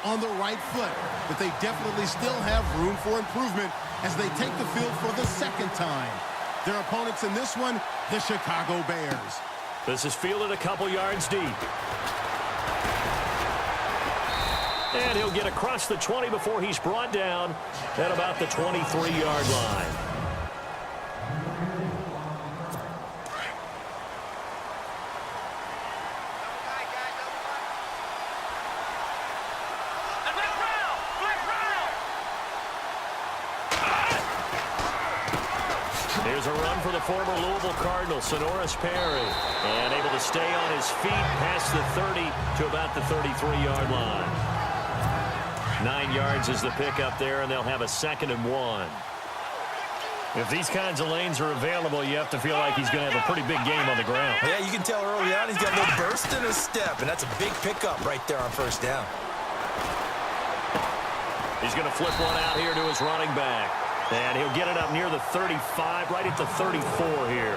on the right foot, but they definitely still have room for improvement as they take the field for the second time. Their opponents in this one, the Chicago Bears. This is fielded a couple yards deep. And he'll get across the 20 before he's brought down at about the 23-yard line. Here's a run for the former Louisville Cardinal, Sonoris Perry. And able to stay on his feet past the 30 to about the 33-yard line. 9 yards is the pickup there, and they'll have a 2nd and 1. If these kinds of lanes are available, you have to feel like he's going to have a pretty big game on the ground. Yeah, you can tell early on he's got a little burst in his step, and that's a big pickup right there on first down. He's going to flip one out here to his running back. And he'll get it up near the 35, right at the 34 here.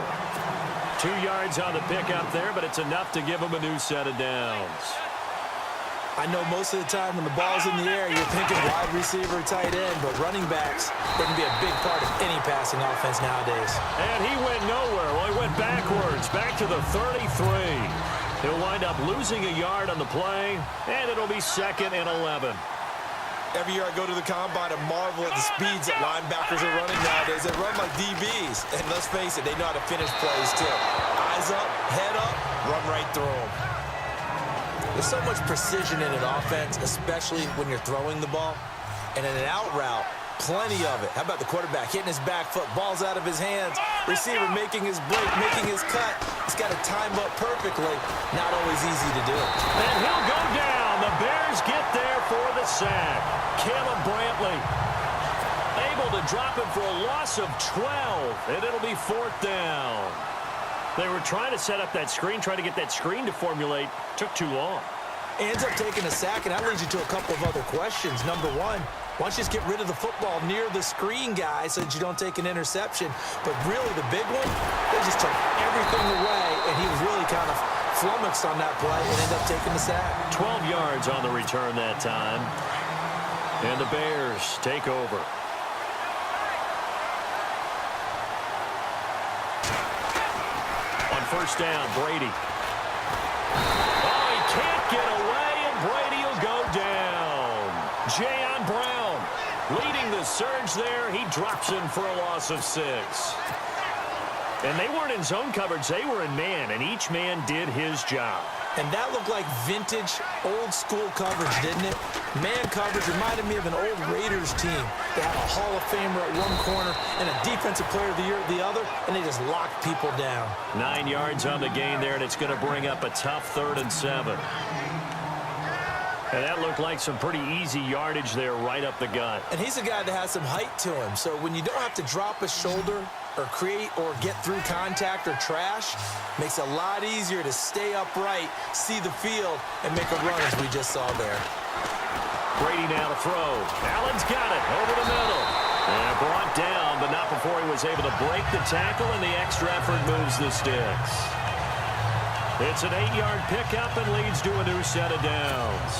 2 yards on the pickup there, but it's enough to give him a new set of downs. I know most of the time when the ball's in the air, you're thinking wide receiver, tight end, but running backs, they can be a big part of any passing offense nowadays. And he went nowhere. Well, he went backwards, back to the 33. He'll wind up losing a yard on the play, and it'll be 2nd and 11. Every year I go to the combine and marvel at the speeds that linebackers are running nowadays. They run like DBs, and let's face it, they know how to finish plays too. Eyes up, head up, run right through them. There's so much precision in an offense, especially when you're throwing the ball. And in an out route, plenty of it. How about the quarterback hitting his back foot, ball's out of his hands, receiver making his break, making his cut. He's got to time up perfectly. Not always easy to do. And he'll go down. The Bears get there for the sack. Caleb Brantley able to drop him for a loss of 12, and it'll be 4th down. They were trying to set up that screen, trying to get that screen to formulate. Took too long. Ends up taking a sack, and that leads you to a couple of other questions. Number one, why don't you just get rid of the football near the screen guy so that you don't take an interception? But really, the big one, they just took everything away, and he was really kind of flummoxed on that play and ended up taking the sack. 12 yards on the return that time. And the Bears take over. On first down, Brady. Oh, he can't get away, and Brady will go down. Jayon Brown leading the surge there. He drops in for a loss of 6. And they weren't in zone coverage. They were in man, and each man did his job. And that looked like vintage, old-school coverage, didn't it? Man coverage reminded me of an old Raiders team. They had a Hall of Famer at one corner and a Defensive Player of the Year at the other, and they just locked people down. 9 yards on the gain there, and it's going to bring up a tough 3rd and 7. And that looked like some pretty easy yardage there right up the gut. And he's a guy that has some height to him, so when you don't have to drop a shoulder or create or get through contact or trash, makes it a lot easier to stay upright, see the field, and make a run as we just saw there. Brady now to throw. Allen's got it over the middle. And brought down, but not before he was able to break the tackle, and the extra effort moves the sticks. It's an 8-yard pickup and leads to a new set of downs.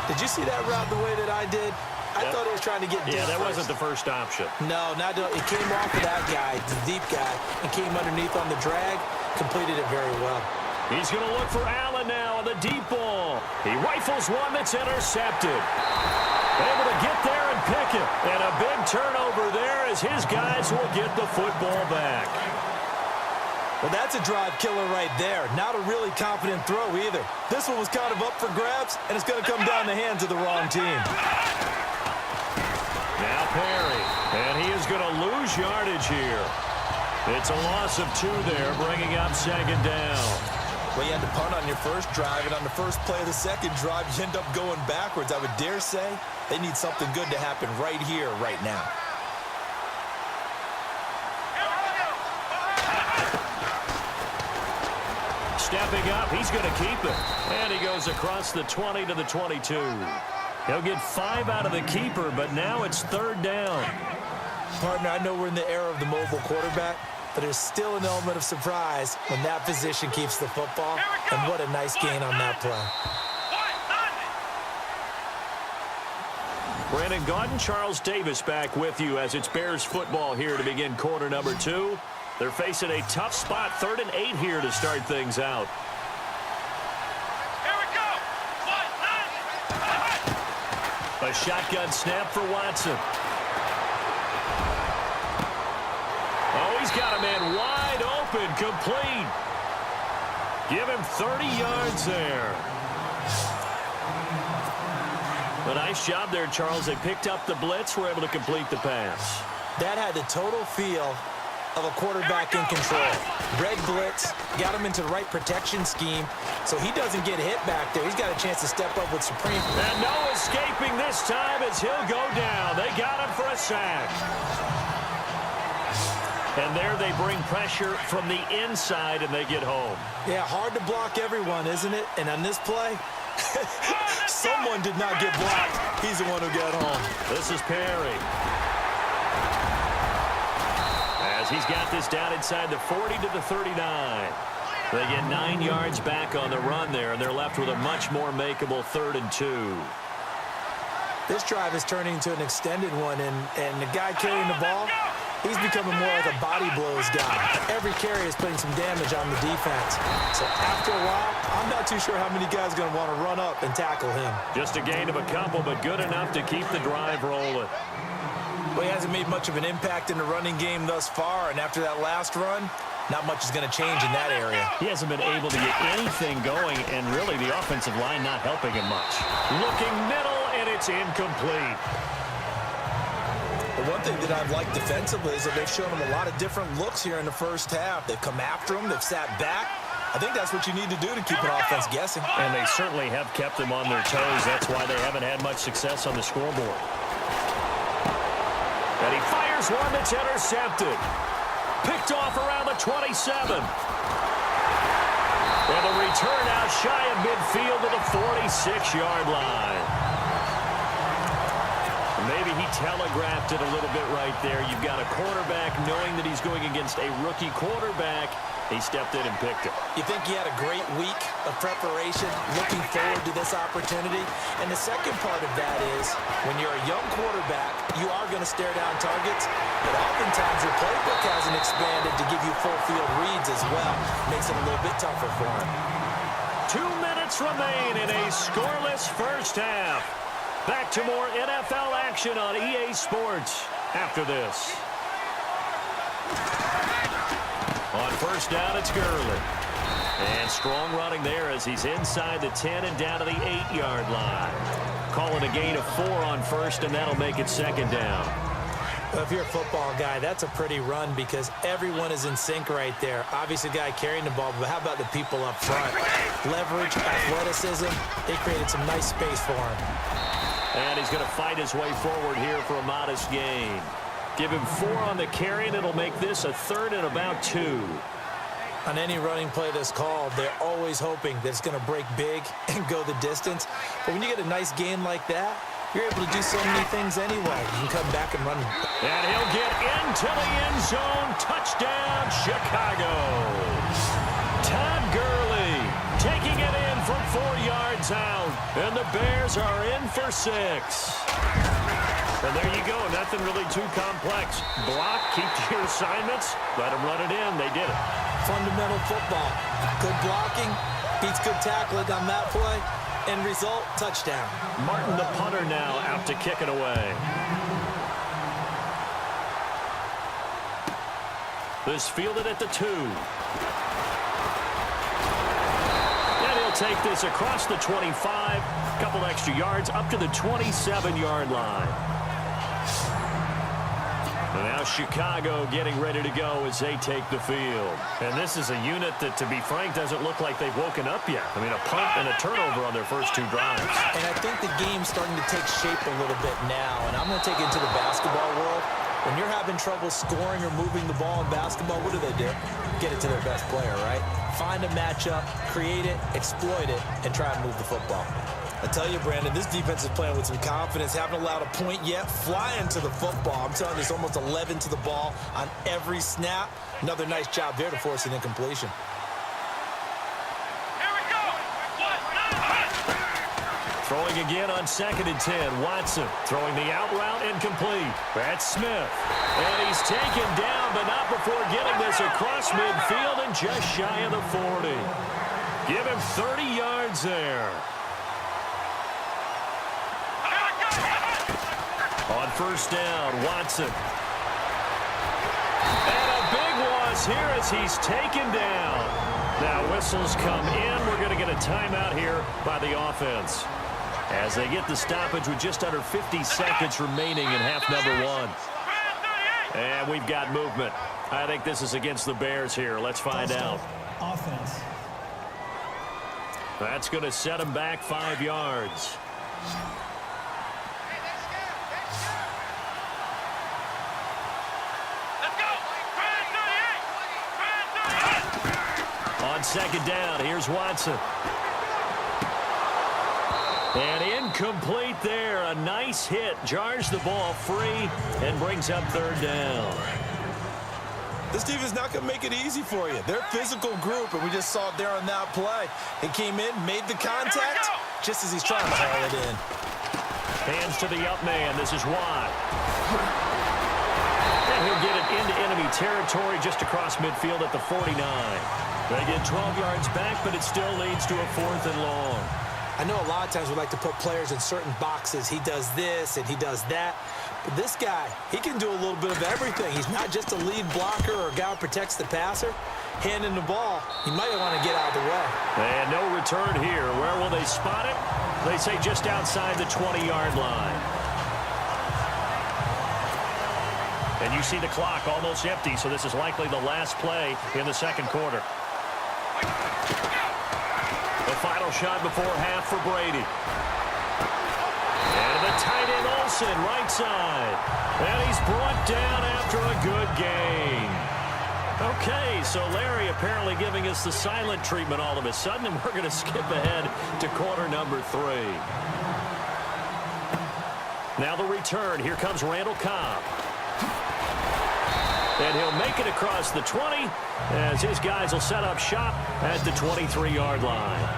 Did you see that route the way that I did? I thought he was trying to get deep. Yeah, that first. wasn't the first option. No, it came off of that guy, the deep guy, and came underneath on the drag, completed it very well. He's going to look for Allen now on the deep ball. He rifles one that's intercepted. Able to get there and pick it. And a big turnover there as his guys will get the football back. Well, that's a drive killer right there. Not a really confident throw either. This one was kind of up for grabs, and it's going to come down the hands of the wrong team. Now Perry, and he is going to lose yardage here. It's a loss of 2 there, bringing up 2nd down. Well, you had to punt on your first drive, and on the first play of the second drive, you end up going backwards. I would dare say they need something good to happen right here, right now. Stepping up, he's going to keep it. And he goes across the 20 to the 22. He'll get 5 out of the keeper, but now it's 3rd down. Partner, I know we're in the era of the mobile quarterback, but there's still an element of surprise when that position keeps the football. And what a nice gain on that play. Brandon Gaudin, Charles Davis back with you as it's Bears football here to begin quarter number 2. They're facing a tough spot, 3rd and 8 here to start things out. Here we go. A shotgun snap for Watson. Oh, he's got a man wide open, complete. Give him 30 yards there. A nice job there, Charles. They picked up the blitz, were able to complete the pass. That had the total feel of a quarterback in control. Red blitz, got him into the right protection scheme, so he doesn't get hit back there. He's got a chance to step up with supreme. And no escaping this time as he'll go down. They got him for a sack. And there they bring pressure from the inside, and they get home. Yeah, hard to block everyone, isn't it? And on this play, someone did not get blocked. He's the one who got home. This is Perry. As he's got this down inside the 40 to the 39. They get 9 yards back on the run there, and they're left with a much more makeable 3rd and 2. This drive is turning into an extended one, and the guy carrying the ball, he's becoming more like a body blows guy. Every carry is putting some damage on the defense. So after a while, I'm not too sure how many guys are going to want to run up and tackle him. Just a gain of a couple, but good enough to keep the drive rolling. Well, he hasn't made much of an impact in the running game thus far, and after that last run, not much is going to change in that area. He hasn't been able to get anything going, and really the offensive line not helping him much. Looking middle, and it's incomplete. The one thing that I've liked defensively is that they've shown him a lot of different looks here in the first half. They've come after him. They've sat back. I think that's what you need to do to keep an offense guessing. And they certainly have kept them on their toes. That's why they haven't had much success on the scoreboard. And he fires one that's intercepted. Picked off around the 27. And the return out shy of midfield to the 46-yard line. Maybe he telegraphed it a little bit right there. You've got a quarterback knowing that he's going against a rookie quarterback. He stepped in and picked it. You think he had a great week of preparation, looking forward to this opportunity? And the second part of that is, when you're a young quarterback, you are going to stare down targets, but oftentimes your playbook hasn't expanded to give you full field reads as well. Makes it a little bit tougher for him. 2 minutes remain in a scoreless first half. Back to more NFL action on EA Sports after this. On first down, it's Gurley. And strong running there as he's inside the 10 and down to the 8-yard line. Calling a gain of 4 on first, and that'll make it second down. Well, if you're a football guy, that's a pretty run because everyone is in sync right there. Obviously, the guy carrying the ball, but how about the people up front? Leverage, athleticism, they created some nice space for him. And he's going to fight his way forward here for a modest gain. Give him 4 on the carry, and it'll make this a 3rd and about 2. On any running play that's called, they're always hoping that it's going to break big and go the distance. But when you get a nice gain like that, you're able to do so many things anyway. You can come back and run. And he'll get into the end zone. Touchdown, Chicago. Todd Gurley taking it in from 4 yards out. And the Bears are in for 6. And there you go. Nothing really too complex. Block, keep to your assignments, let them run it in. They did it. Fundamental football. Good blocking beats good tackling on that play. End result, touchdown. Martin, the punter, now out to kick it away. This fielded at the 2. And he'll take this across the 25. Couple extra yards up to the 27-yard line. And now Chicago getting ready to go as they take the field. And this is a unit that, to be frank, doesn't look like they've woken up yet. I mean, a punt and a turnover on their first 2 drives. And I think the game's starting to take shape a little bit now. And I'm going to take it into the basketball world. When you're having trouble scoring or moving the ball in basketball, what do? Get it to their best player, right? Find a matchup, create it, exploit it, and try and move the football. I tell you, Brandon, this defense is playing with some confidence. Haven't allowed a point yet. Flying to the football. I'm telling you, there's almost 11 to the ball on every snap. Another nice job there to force an incompletion. Throwing again on 2nd and 10. Watson throwing the out route incomplete. That's Smith. And he's taken down, but not before getting this across midfield and just shy of the 40. Give him 30 yards there. On 1st down, Watson. And a big loss here as he's taken down. Now whistles come in. We're going to get a timeout here by the offense, as they get the stoppage with just under 50 seconds remaining in half number 1. And we've got movement. I think this is against the Bears here. Let's find out. Offense. That's going to set him back 5 yards. On 2nd down, here's Watson. And incomplete there. A nice hit. Jars the ball free and brings up 3rd down. This team is not going to make it easy for you. They're a physical group, and we just saw it there on that play. He came in, made the contact, just as he's trying to haul it in. Hands to the up man. This is Watt. And he'll get it into enemy territory just across midfield at the 49. They get 12 yards back, but it still leads to a 4th and long. I know a lot of times we like to put players in certain boxes. He does this and he does that. But this guy, he can do a little bit of everything. He's not just a lead blocker or a guy who protects the passer. Handing the ball, he might want to get out of the way. And no return here. Where will they spot it? They say just outside the 20-yard line. And you see the clock almost empty, so this is likely the last play in the 2nd quarter. The final shot before half for Brady. And the tight end Olsen, right side. And he's brought down after a good gain. Okay, so Larry apparently giving us the silent treatment all of a sudden, and we're going to skip ahead to quarter number 3. Now the return. Here comes Randall Cobb. And he'll make it across the 20 as his guys will set up shop at the 23-yard line.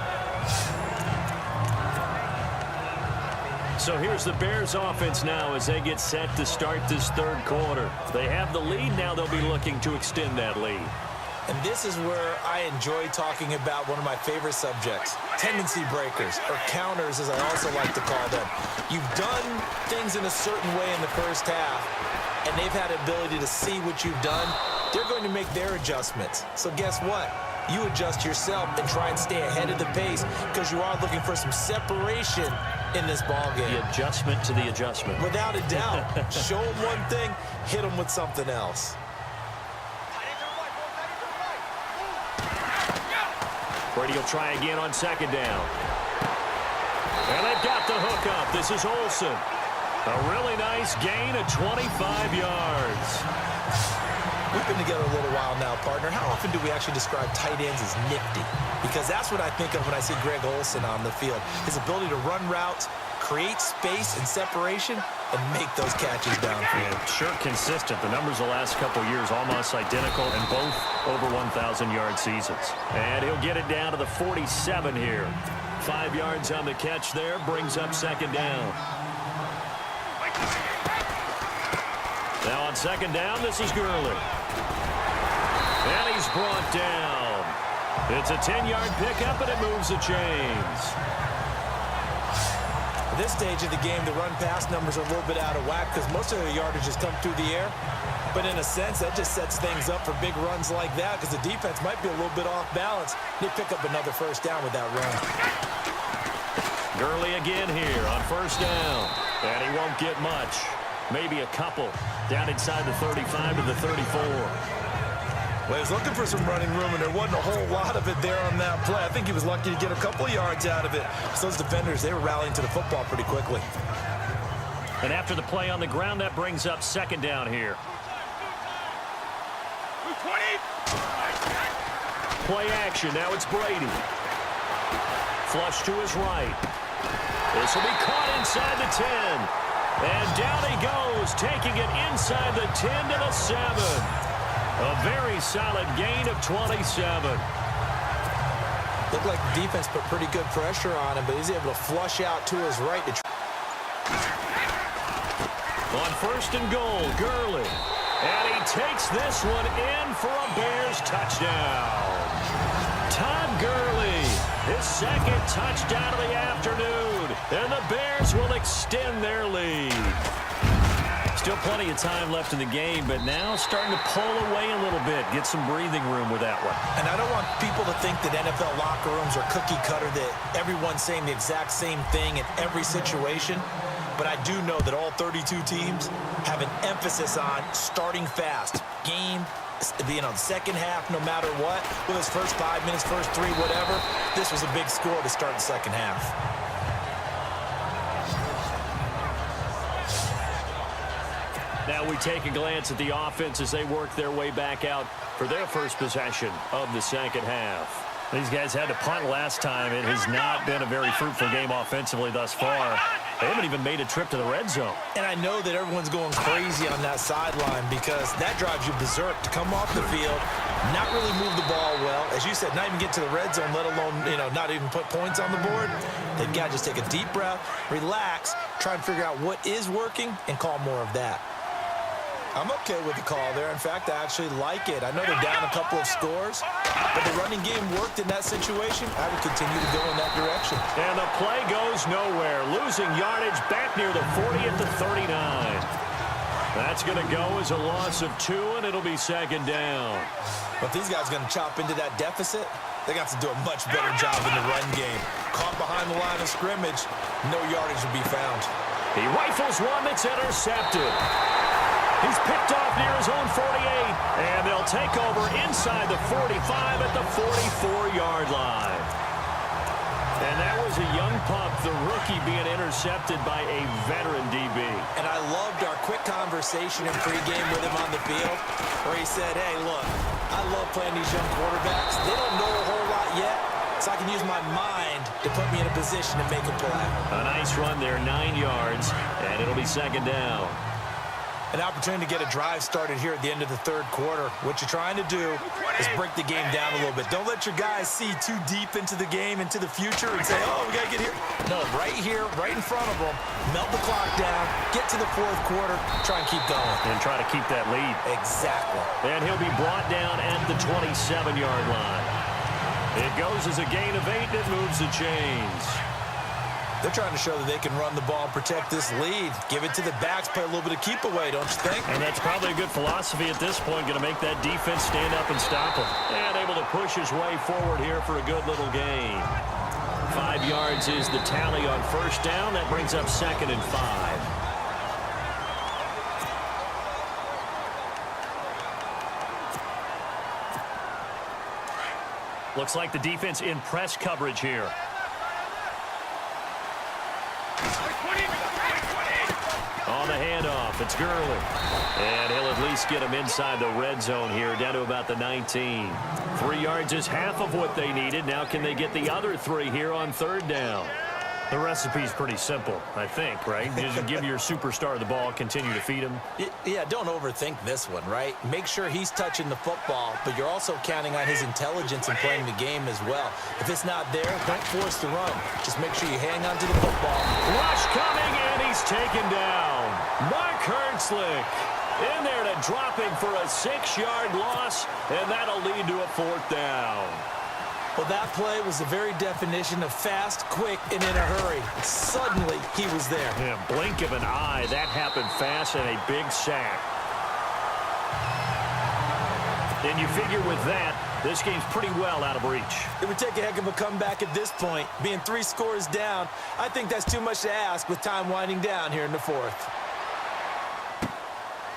So here's the Bears offense now as they get set to start this 3rd quarter. They have the lead. Now they'll be looking to extend that lead. And this is where I enjoy talking about one of my favorite subjects, tendency breakers, or counters as I also like to call them. You've done things in a certain way in the first half, and they've had the ability to see what you've done. They're going to make their adjustments. So guess what? You adjust yourself and try and stay ahead of the pace because you are looking for some separation in this ball game. The adjustment to the adjustment. Without a doubt. Show them one thing, hit them with something else. Brady will try again on 2nd down. And they've got the hook up. This is Olsen. A really nice gain of 25 yards. We've been together a little while now, partner. How often do we actually describe tight ends as nifty? Because that's what I think of when I see Greg Olsen on the field. His ability to run routes, create space and separation, and make those catches downfield. Yeah, sure consistent. The numbers the last couple of years almost identical, and both over 1,000-yard seasons. And he'll get it down to the 47 here. 5 yards on the catch there, brings up 2nd down. Now on 2nd down, this is Gurley. And he's brought down. It's a 10-yard pickup, and it moves the chains. At this stage of the game, the run-pass numbers are a little bit out of whack because most of the yardage has come through the air. But in a sense, that just sets things up for big runs like that because the defense might be a little bit off balance. They pick up another 1st down with that run. Gurley again here on 1st down. And he won't get much. Maybe a couple. Down inside the 35 to the 34. Well, he was looking for some running room, and there wasn't a whole lot of it there on that play. I think he was lucky to get a couple yards out of it. So those defenders, they were rallying to the football pretty quickly. And after the play on the ground, that brings up 2nd down here. Play action. Now it's Brady. Flush to his right. This will be caught inside the 10. And down he goes, taking it inside the 10 to the 7. A very solid gain of 27. Looked like the defense put pretty good pressure on him, but he's able to flush out to his right. On first and goal, Gurley. And he takes this one in for a Bears touchdown. Todd Gurley, his second touchdown of the afternoon. And the Bears will extend their lead. Still plenty of time left in the game, but now starting to pull away a little bit. Get some breathing room with that one. And I don't want people to think that NFL locker rooms are cookie cutter, that everyone's saying the exact same thing in every situation. But I do know that all 32 teams have an emphasis on starting fast. Game, the second half, no matter what, whether it's first 5 minutes, first 3, whatever, this was a big score to start the second half. Now we take a glance at the offense as they work their way back out for their first possession of the second half. These guys had to punt last time. It has not been a very fruitful game offensively thus far. They haven't even made a trip to the red zone. And I know that everyone's going crazy on that sideline because that drives you berserk to come off the field, not really move the ball well. As you said, not even get to the red zone, let alone, not even put points on the board. They've got to just take a deep breath, relax, try and figure out what is working, and call more of that. I'm okay with the call there. In fact, I actually like it. I know they're down a couple of scores, but the running game worked in that situation. I would continue to go in that direction. And the play goes nowhere. Losing yardage back near the 40 at the 39. That's going to go as a loss of 2, and it'll be second down. But these guys are going to chop into that deficit. They got to do a much better job in the run game. Caught behind the line of scrimmage, no yardage will be found. He rifles one that's intercepted. He's picked off near his own 48, and they'll take over inside the 45 at the 44-yard line. And that was a young pup, the rookie, being intercepted by a veteran DB. And I loved our quick conversation in pregame with him on the field, where he said, hey, look, I love playing these young quarterbacks. They don't know a whole lot yet, so I can use my mind to put me in a position to make a play. A nice run there, 9 yards, and it'll be second down. An opportunity to get a drive started here at the end of the third quarter. What you're trying to do is break the game down a little bit. Don't let your guys see too deep into the game, into the future, and say, oh, we got to get here. No, right here, right in front of them, melt the clock down, get to the fourth quarter, try and keep going. And try to keep that lead. Exactly. And he'll be brought down at the 27-yard line. It goes as a gain of 8, and it moves the chains. They're trying to show that they can run the ball and protect this lead. Give it to the backs, play a little bit of keep away, don't you think? And that's probably a good philosophy at this point, going to make that defense stand up and stop him. And able to push his way forward here for a good little gain. 5 yards is the tally on first down. That brings up second and 5. Looks like the defense in press coverage here. On the handoff, it's Gurley. And he'll at least get him inside the red zone here, down to about the 19. 3 yards is half of what they needed. Now can they get the other 3 here on third down? The recipe's pretty simple, I think, right? You just give your superstar the ball, continue to feed him. Yeah, don't overthink this one, right? Make sure he's touching the football, but you're also counting on his intelligence in playing the game as well. If it's not there, don't force the run. Just make sure you hang on to the football. Rush coming, and he's taken down. Mark Hertzlick in there to drop him for a 6-yard loss, and that'll lead to a fourth down. Well, that play was the very definition of fast, quick, and in a hurry. Suddenly, he was there. Yeah, blink of an eye. That happened fast and a big sack. And you figure with that, this game's pretty well out of reach. It would take a heck of a comeback at this point. Being 3 scores down, I think that's too much to ask with time winding down here in the fourth.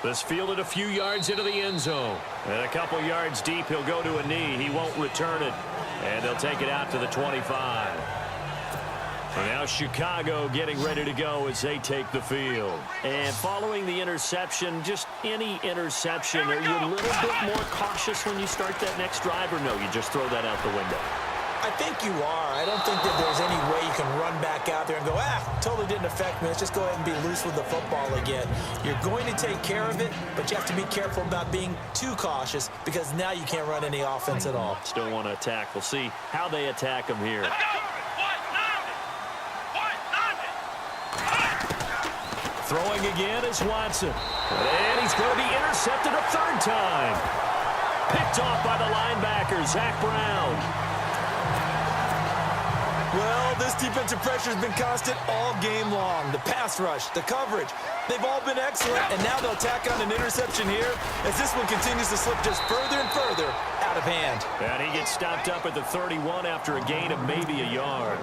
This fielded a few yards into the end zone. And a couple yards deep, he'll go to a knee. He won't return it. And they'll take it out to the 25. And now Chicago getting ready to go as they take the field. And following the interception, just any interception, are you a little bit more cautious when you start that next drive, or no, you just throw that out the window? I I think you are. I don't think that there's any way you can run back out there and go, totally didn't affect me. Let's just go ahead and be loose with the football again. You're going to take care of it, but you have to be careful about being too cautious because now you can't run any offense at all. Still want to attack. We'll see how they attack him here. Throwing again is Watson. And he's going to be intercepted a third time. Picked off by the linebacker, Zach Brown. Well, this defensive pressure has been constant all game long. The pass rush, the coverage, they've all been excellent, and now they'll tack on an interception here as this one continues to slip just further and further out of hand. And he gets stopped up at the 31 after a gain of maybe a yard.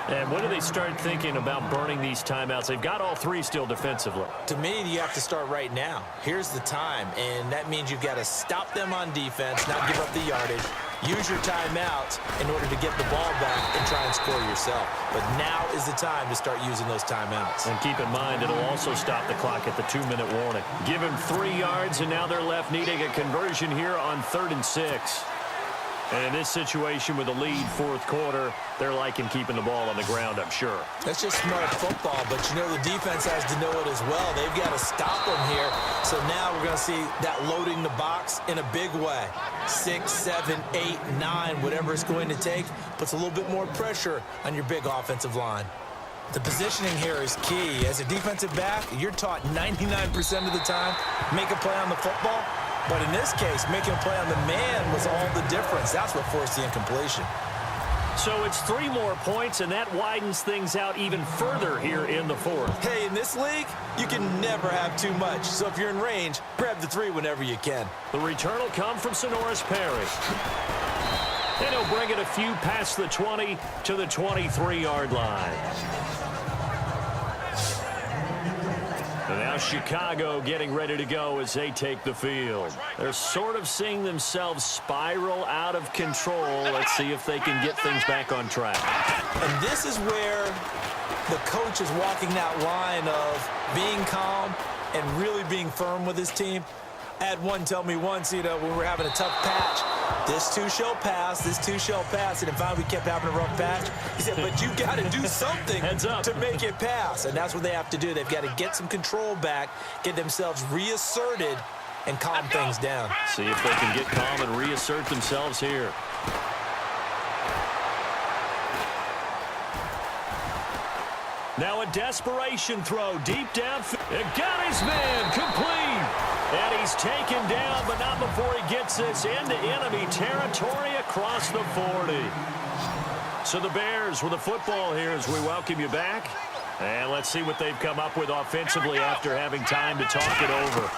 And when do they start thinking about burning these timeouts? They've got all three still defensively. To me, you have to start right now. Here's the time, and that means you've got to stop them on defense, not give up the yardage, use your timeouts in order to get the ball back and try and score yourself. But now is the time to start using those timeouts. And keep in mind, it'll also stop the clock at the 2-minute warning. Give him 3 yards, and now they're left needing a conversion here on 3rd and 6. And in this situation with a lead fourth quarter, they're liking keeping the ball on the ground, I'm sure. That's just smart football, but you know the defense has to know it as well. They've got to stop them here. So now we're going to see that loading the box in a big way. 6, 7, 8, 9, whatever it's going to take, puts a little bit more pressure on your big offensive line. The positioning here is key. As a defensive back, you're taught 99% of the time, make a play on the football. But in this case, making a play on the man was all the difference. That's what forced the incompletion. So it's 3 more points, and that widens things out even further here in the fourth. Hey, in this league, you can never have too much. So if you're in range, grab the 3 whenever you can. The return will come from Sonoris Perry. And he'll bring it a few past the 20 to the 23-yard line. And now Chicago getting ready to go as they take the field. They're sort of seeing themselves spiral out of control. Let's see if they can get things back on track. And this is where the coach is walking that line of being calm and really being firm with his team. I had one tell me once, when we were having a tough patch, this too shall pass, this too shall pass. And finally we kept having a rough patch. He said, but you got to do something to make it pass. And that's what they have to do. They've got to get some control back, get themselves reasserted, and calm things down. See if they can get calm and reassert themselves here. Now a desperation throw deep downfield. It got his man complete. And he's taken down, but not before he gets this into enemy territory across the 40. So the Bears with the football here as we welcome you back. And let's see what they've come up with offensively after having time to talk it over.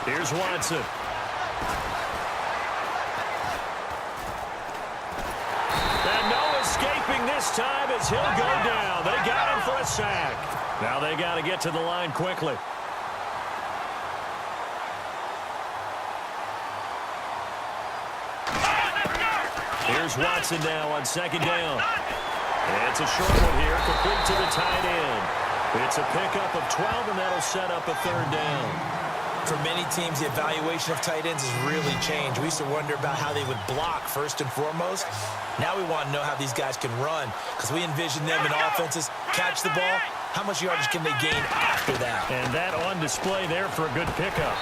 Here's Watson. And no escaping this time as he'll go down. They got him for a sack. Now they got to get to the line quickly. Here's Watson now on 2nd down. And it's a short one here, complete to the tight end. It's a pickup of 12, and that'll set up a 3rd down. For many teams, the evaluation of tight ends has really changed. We used to wonder about how they would block first and foremost. Now we want to know how these guys can run because we envision them in offenses, catch the ball. How much yardage can they gain after that? And that on display there for a good pickup.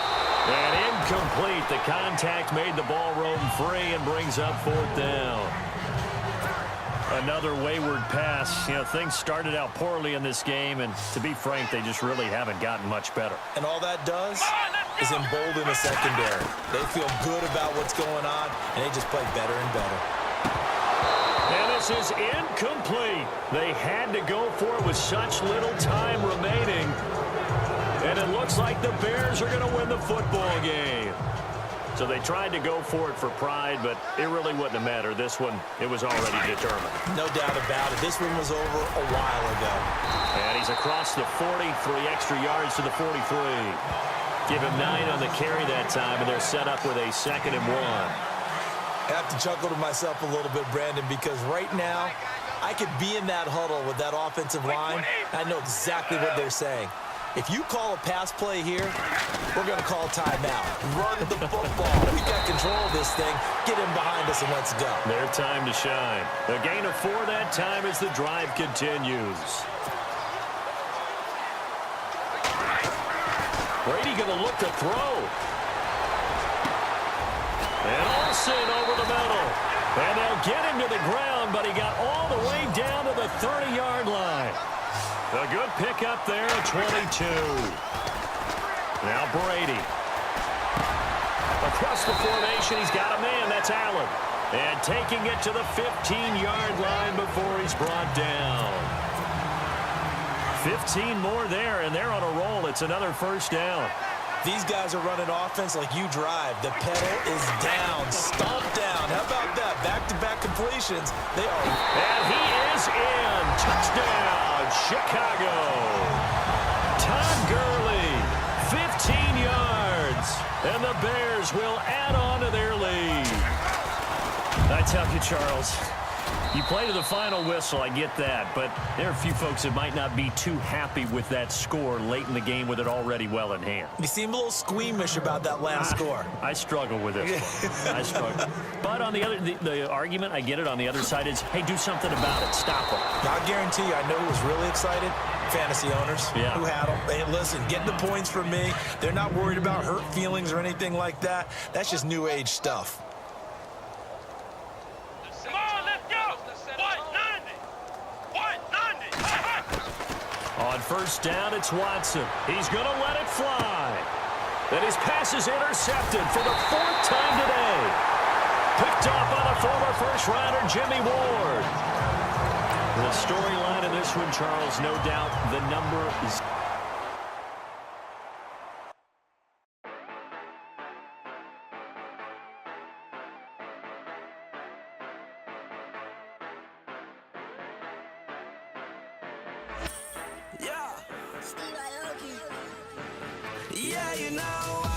And incomplete. The contact made the ball roam free and brings up 4th down. Another wayward pass. Things started out poorly in this game, and to be frank, they just really haven't gotten much better. And all that does is embolden the secondary. They feel good about what's going on, and they just play better and better. And this is incomplete. They had to go for it with such little time remaining. And it looks like the Bears are going to win the football game. So they tried to go for it for pride, but it really wouldn't have mattered. This one, it was already determined. No doubt about it. This one was over a while ago. And he's across the 40, 3 extra yards to the 43. Give him 9 on the carry that time, and they're set up with a 2nd and 1. I have to chuckle to myself a little bit, Brandon, because right now I could be in that huddle with that offensive line. I know exactly what they're saying. If you call a pass play here, we're going to call timeout. Run the football. We got control of this thing. Get him behind us and let's go. Their time to shine. A gain of 4 that time as the drive continues. Brady going to look to throw. And Olsen over the middle. And they'll get him to the ground, but he got all the way down to the 30-yard line. A good pickup there at 22. Now Brady. Across the formation, he's got a man. That's Allen. And taking it to the 15-yard line before he's brought down. 15 more there, and they're on a roll. It's another first down. These guys are running offense like you drive. The pedal is down, stomp down. How about that? Back-to-back completions. They are. And he is in. Touchdown, Chicago. Todd Gurley, 15 yards. And the Bears will add on to their lead. I tell you, Charles, you play to the final whistle, I get that, but there are a few folks that might not be too happy with that score late in the game with it already well in hand. You seem a little squeamish about that last score. I struggle with this one. I struggle. But on the argument, I get it, on the other side is, hey, do something about it. Stop them. I guarantee you, I know who was really excited. Fantasy owners who had them. Hey, listen, get the points from me. They're not worried about hurt feelings or anything like that. That's just new age stuff. On first down, it's Watson. He's going to let it fly. And his pass is intercepted for the 4th time today. Picked up on a former first-rounder, Jimmy Ward. The storyline in this one, Charles, no doubt the number is... Yeah, you know